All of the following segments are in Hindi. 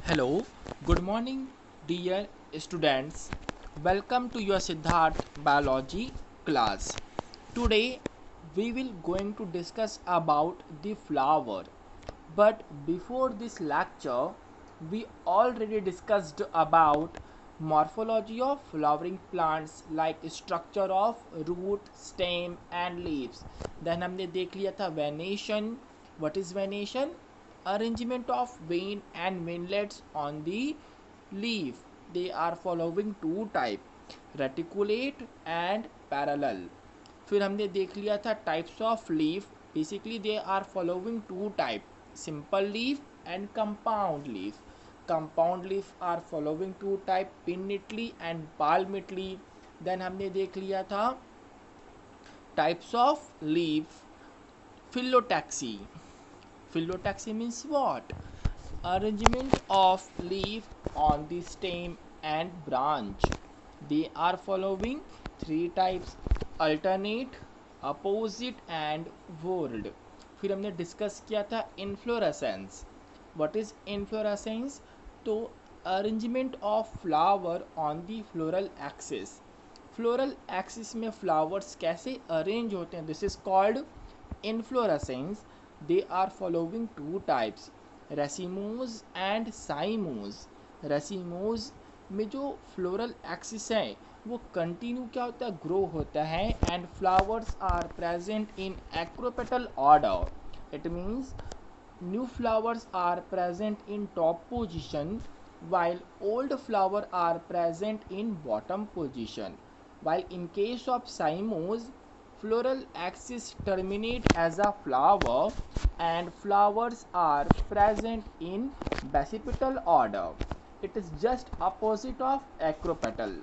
Hello, good morning, dear students. Welcome to your Siddharth biology class. Today we will going to discuss about the flower. But before this lecture, we already discussed about morphology of flowering plants like structure of root, stem and leaves. Then हमने देख लिया था venation. What is venation? Arrangement of vein and veinlets on the leaf. They are following two type, reticulate and parallel. फिर हमने देख लिया था types of leaf. Basically they are following two type, simple leaf and compound leaf. Compound leaf are following two type, pinnately and palmately. Then हमने देख लिया था types of leaf. Phyllotaxy. Phyllotaxy means what? Arrangement of leaf on the stem and branch. They are following three types: alternate, opposite and whorled. फिर हमने डिस्कस किया था इन्फ्लोरेसेंस. What is inflorescence? तो arrangement of flower on the floral axis. Floral axis में फ्लावर्स कैसे अरेंज होते हैं, this is called inflorescence. They are following two types, racemose and cymose. racemose में जो फ्लोरल एक्सिस है वो कंटिन्यू क्या होता है, ग्रो होता है. And flowers are present in acropetal order. It means new flowers are present in top position while old flower are present in bottom position. While in case of cymose, floral axis terminate as a flower and flowers are present in basipetal order. It is just opposite of acropetal.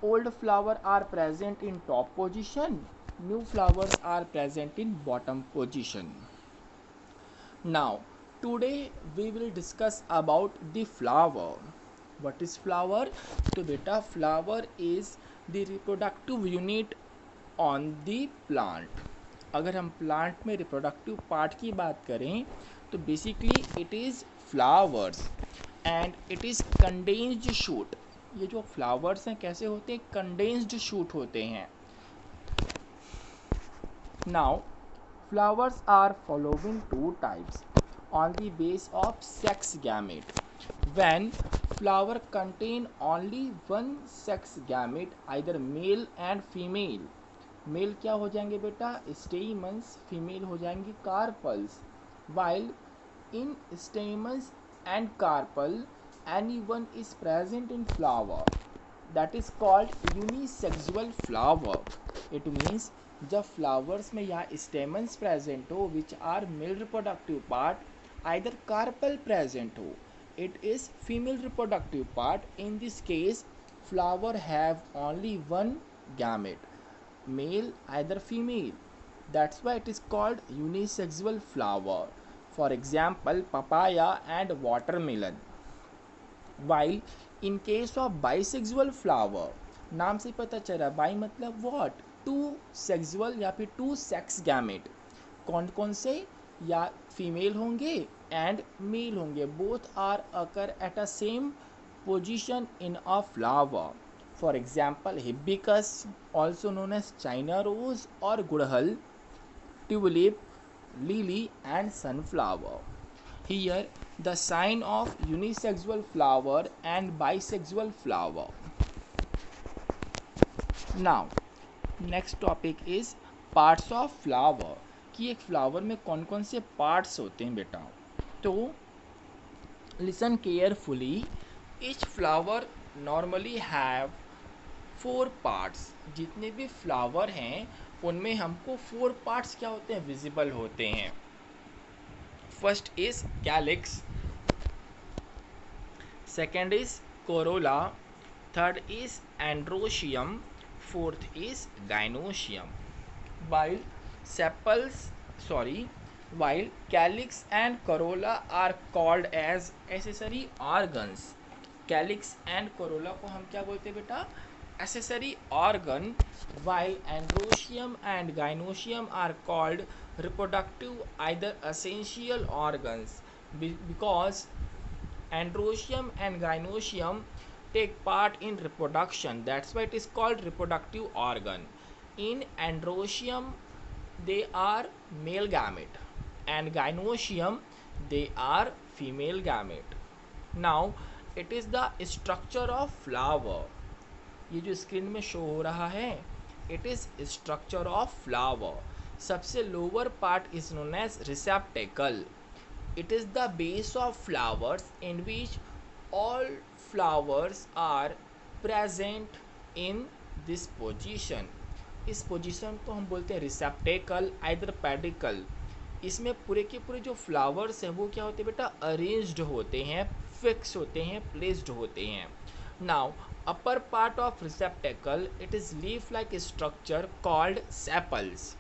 Old flower are present in top position, new flowers are present in bottom position. Now, today we will discuss about the flower. What is flower? तो बेटा flower is the reproductive unit on the plant. अगर हम प्लांट में रिप्रोडक्टिव पार्ट की बात करें तो basically it is flowers and it is condensed shoot. ये जो फ्लावर्स हैं कैसे होते हैं, कंडेंस्ड शूट होते हैं. Now, flowers are following two types on the base of sex gamete. When flower contain only one sex gamete, either male and female. Male क्या हो जाएंगे बेटा, स्टेमन्स. फीमेल हो जाएंगे carpels. while in stamens and carpel anyone is present in flower, that is called unisexual flower. It means जब फ्लावर्स में या स्टेमन्स प्रेजेंट हो which are male reproductive part, either carpel present हो, it is female reproductive part. In this case flower have only one gamete, male either female. That's why it is called unisexual flower. For example, papaya and watermelon. While in case of bisexual flower, नाम से पता चला बाई मतलब what, टू सेक्सुअल या फिर टू सेक्स गैमेट. कौन कौन से, या फीमेल होंगे एंड मेल होंगे, both are occur at a same position in a flower. For example hibiscus, also known as China rose और गुड़हल, tulip, lily and sunflower. Here the sign of unisexual flower and bisexual flower. Now next topic is parts of flower. कि एक फ्लावर में कौन कौन से पार्ट्स होते हैं बेटा. तो listen carefully. Each flower normally have 4 parts. जितने भी फ्लावर हैं उनमें हमको 4 पार्ट्स क्या होते हैं, विजिबल होते हैं. First is calyx, second is Corolla, third is androecium, fourth is gynoecium. while while calyx and corolla are called as accessory organs. calyx and corolla को हम क्या बोलते हैं बेटा, accessory organ. while androecium and gynoecium are called reproductive either essential organs, because Androecium and gynoecium take part in reproduction. That's why it is called reproductive organ. In androecium, they are male gamete, and gynoecium, they are female gamete. Now, it is the structure of flower. ये जो स्क्रीन में शो हो रहा है, it is structure of flower. सबसे lower part is known as receptacle. It is the base of flowers in which all flowers are present in this position. इस पोजीशन को हम बोलते हैं रिसेप्टेकल, आइदर पेडिकल. इसमें पूरे के पूरे जो फ्लावर्स हैं वो क्या होते हैं बेटा, अरेंज्ड होते हैं, फिक्स होते हैं, प्लेस्ड होते हैं. Now upper part of receptacle, it is leaf like structure called sepals.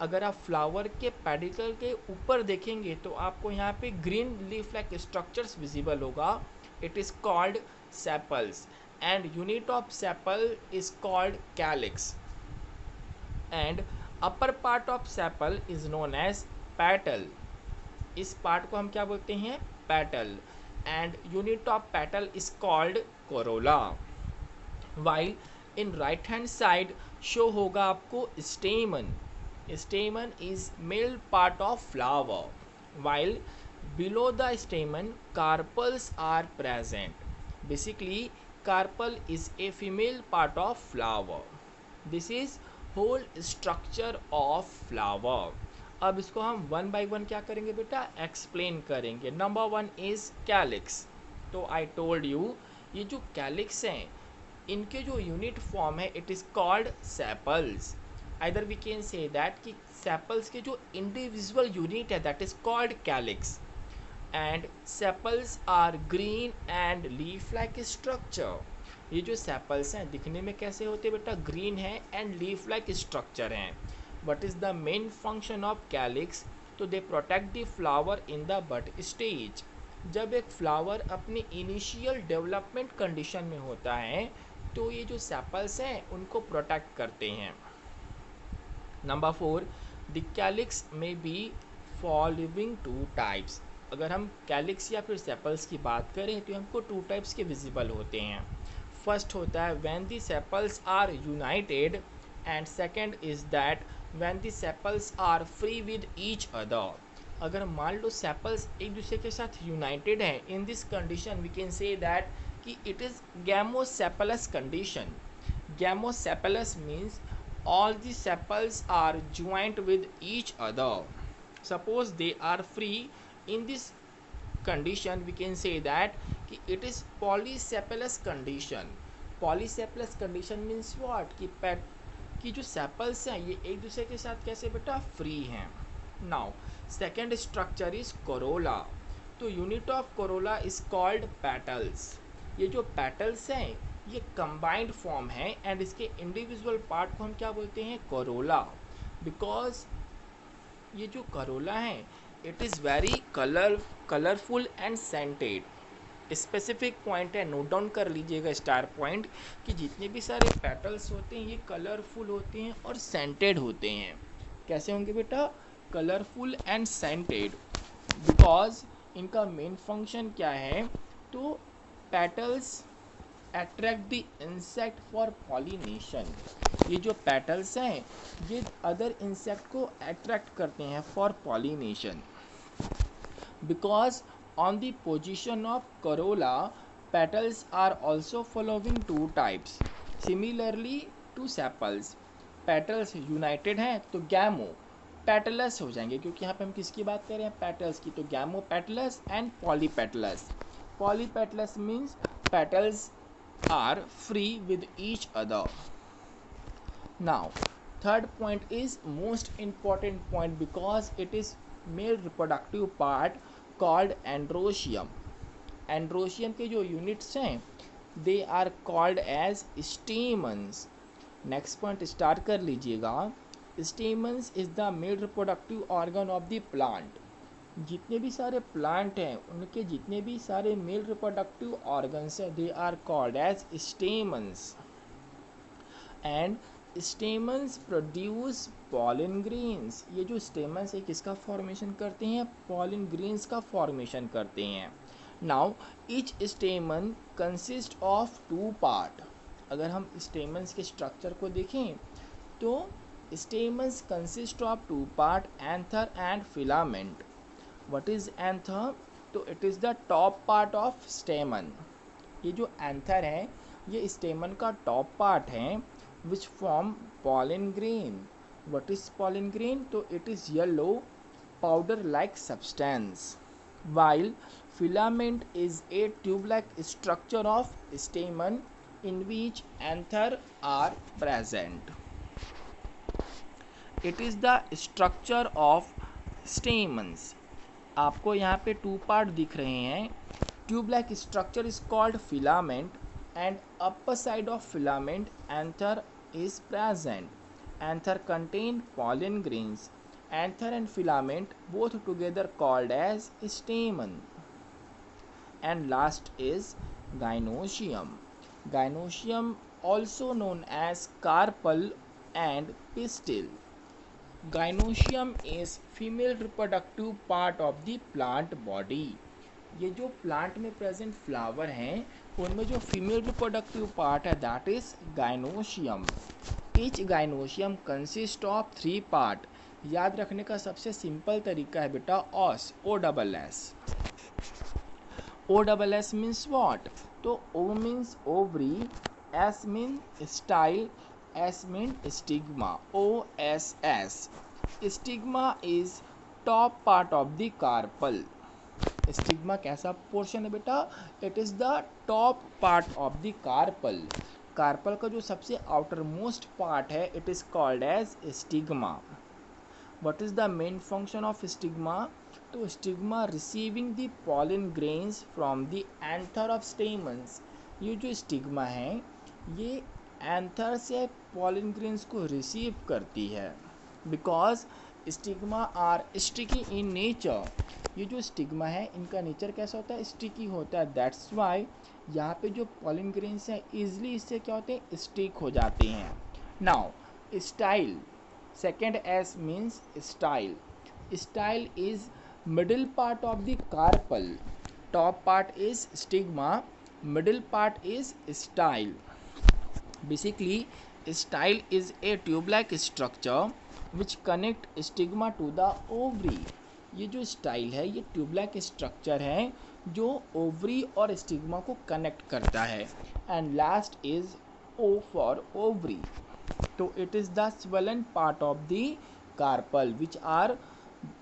अगर आप फ्लावर के पेडिकल के ऊपर देखेंगे तो आपको यहाँ पे green leaf like structures visible होगा. It is called sepals and unit of sepal is called calyx. And upper part of sepal is known as petal. इस पार्ट को हम क्या बोलते हैं, petal. And unit of petal is called corolla. While in right hand side show होगा आपको स्टेमन. Stamen is male part of flower, while below the stamen carpels are present. Basically, carpel is a female part of flower. This is whole structure of flower. अब इसको हम वन बाय वन क्या करेंगे बेटा, एक्सप्लेन करेंगे. Number one is calyx. तो आई टोल्ड यू, ये जो कैलिक्स हैं इनके जो यूनिट फॉर्म है it is called sepals. either we can say that कि sepals के जो individual unit है that is called calyx, and sepals are green and leaf like structure. ये जो sepals हैं दिखने में कैसे होते हैं बेटा, green है and leaf like structure हैं. what is the main function of calyx? तो they protect the flower in the bud stage. जब एक flower अपनी initial development condition में होता है तो ये जो sepals हैं उनको protect करते हैं. नंबर 4, द कैलिक्स में बी फॉलोइंग टू टाइप्स. अगर हम कैलिक्स या फिर सेपल्स की बात करें तो हमको टू टाइप्स के विजिबल होते हैं. फर्स्ट होता है when the sepals are united, and second is that when the sepals are free with each other. अगर मान लो सेपल्स एक दूसरे के साथ यूनाइटेड हैं, in this condition we can say that कि it is gamosepalous condition. Gamosepalous means all the sepals are joined with each other. Suppose they are free, in this condition we can say that कि it is polysepalous condition. Polysepalous condition means what, कि जो sepals हैं ये एक दूसरे के साथ कैसे बेटा, फ्री हैं. Now second structure is corolla. तो unit of corolla is called petals. ये जो petals हैं ये कंबाइंड फॉर्म है एंड इसके इंडिविजुअल पार्ट को हम क्या बोलते हैं, कोरोला. बिकॉज ये जो करोला है it is very colourful and scented. Specific point है, नोट डाउन कर लीजिएगा स्टार पॉइंट, कि जितने भी सारे पेटल्स होते हैं ये कलरफुल होते हैं और सेंटेड होते हैं. कैसे होंगे बेटा, कलरफुल एंड सेंटेड. बिकॉज इनका मेन फंक्शन क्या है, तो petals attract the insect for pollination. ये जो पेटल्स हैं ये अदर इंसेक्ट को अट्रैक्ट करते हैं for pollination. Because on the position of corolla petals are also following two types similarly to sepals. Petals united हैं तो गैमो पेटलस हो जाएंगे, क्योंकि यहाँ पे हम किसकी बात कर रहे हैं, पेटल्स की. तो gamopetalous and polypetalous. Polypetalous means petals are free with each other. Now third point is most important point because it is male reproductive part called androecium. Androecium के जो units हैं they are called as stamens. next point start कर लीजिएगा. stamens is the male reproductive organ of the plant. जितने भी सारे प्लांट हैं उनके जितने भी सारे मेल रिप्रोडक्टिव ऑर्गन्स हैं they are called as stamens. And stamens produce pollen grains. ये जो स्टेमन्स है किसका फॉर्मेशन करते हैं, पॉलन ग्रेन्स का फॉर्मेशन करते हैं. Now each stamen consist of two part. अगर हम स्टेमन्स के स्ट्रक्चर को देखें तो stamens consist of two part, anther and filament. What is anther? तो it is the top part of stamen. ये जो एंथर है ये स्टेमन का टॉप पार्ट है, which form pollen grain. What is pollen grain? तो it is yellow powder like substance, while filament is a tube-like structure of stamen in which anther are present. It is the structure of stamens. आपको यहाँ पे टू पार्ट दिख रहे हैं. Tube-like structure is called filament, and upper side of filament anther is present. Anther contain pollen grains. Anther and filament both together called as stamen. And last is gynoecium. Gynoecium also known as carpel and pistil. Gynoecium is female reproductive part of the plant body. ये जो प्लांट में प्रेजेंट फ्लावर हैं उनमें जो फीमेल रिप्रोडक्टिव पार्ट है that is gynoecium. Each gynoecium consist of 3 part. याद रखने का सबसे सिंपल तरीका है बेटा OSS, O double S. O double S means what? तो O means ovary, S mean style, S mean stigma. O S S. Stigma is top part of the carpel. Stigma कैसा पोर्शन है बेटा? It is the top part of the carpel. Carpel का जो सबसे आउटर मोस्ट पार्ट है it is called as stigma. What is the main function of stigma? तो stigma receiving the pollen grains from the anther of stamens. ये जो स्टिग्मा है ये एंथर से पॉलन ग्रेन्स को रिसीव करती है. Because stigma are sticky in nature. ये जो स्टिग्मा है इनका नेचर कैसा होता है? स्टिकी होता है. दैट्स वाई यहाँ पे जो पॉलन ग्रेन्स हैं ईजिली इससे क्या होते हैं? स्टिक हो जाते हैं. Now style. Second S means style. Style is middle part of the carpel. Top part is stigma, middle part is style. Basically, style is a tube-like structure which connect stigma to the ovary. ये जो स्टाइल है ये ट्यूब-लाइक स्ट्रक्चर है जो ओवरी और स्टिग्मा को कनेक्ट करता है. And last is O for ovary. तो it is the swollen part of the carpel which are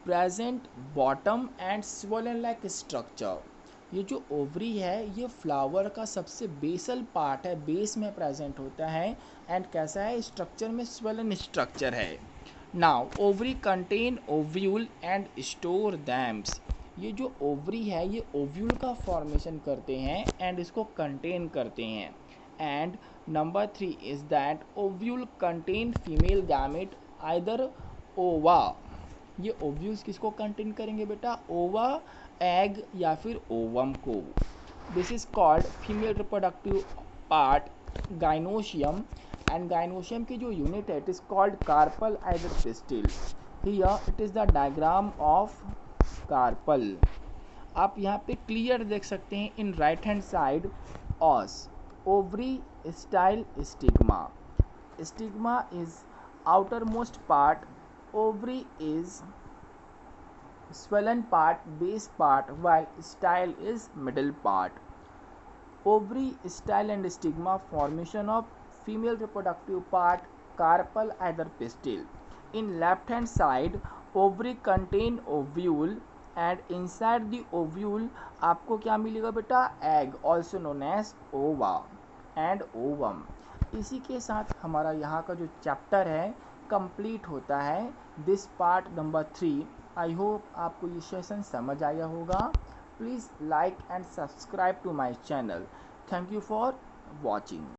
present bottom and swollen like structure. ये जो ओवरी है ये फ्लावर का सबसे बेसल पार्ट है, बेस में प्रेजेंट होता है. एंड कैसा है? स्ट्रक्चर में swollen स्ट्रक्चर है. Now ovary contain ovule and store them. ये जो ओवरी है ये ओव्यूल का फॉर्मेशन करते हैं एंड इसको कंटेन करते हैं. And number 3 is that ovule contain female gamete either ova. ये ovules किसको कंटेन करेंगे बेटा? ओवा, एग या फिर ओवम को. This is called female reproductive part gynoecium. And gynoecium की जो यूनिट है it is called carpel either pistil. Here it is the diagram of carpel. आप यहाँ पे क्लियर देख सकते हैं in right hand side OSS, ovary, style, stigma. Stigma is outermost part, ovary is swollen part, base part, while style is middle part. Ovary, style and stigma formation of female reproductive part, carpel either pistil. In left hand side ovary contain ovule and inside the ovule आपको क्या मिलेगा बेटा? एग, ऑल्सो नोन एज ओवा एंड ओवम. इसी के साथ हमारा यहाँ का जो चैप्टर है कंप्लीट होता है. This part number 3. I hope आपको ये सेशन समझ आया होगा. Please like and subscribe to my channel. Thank you for watching.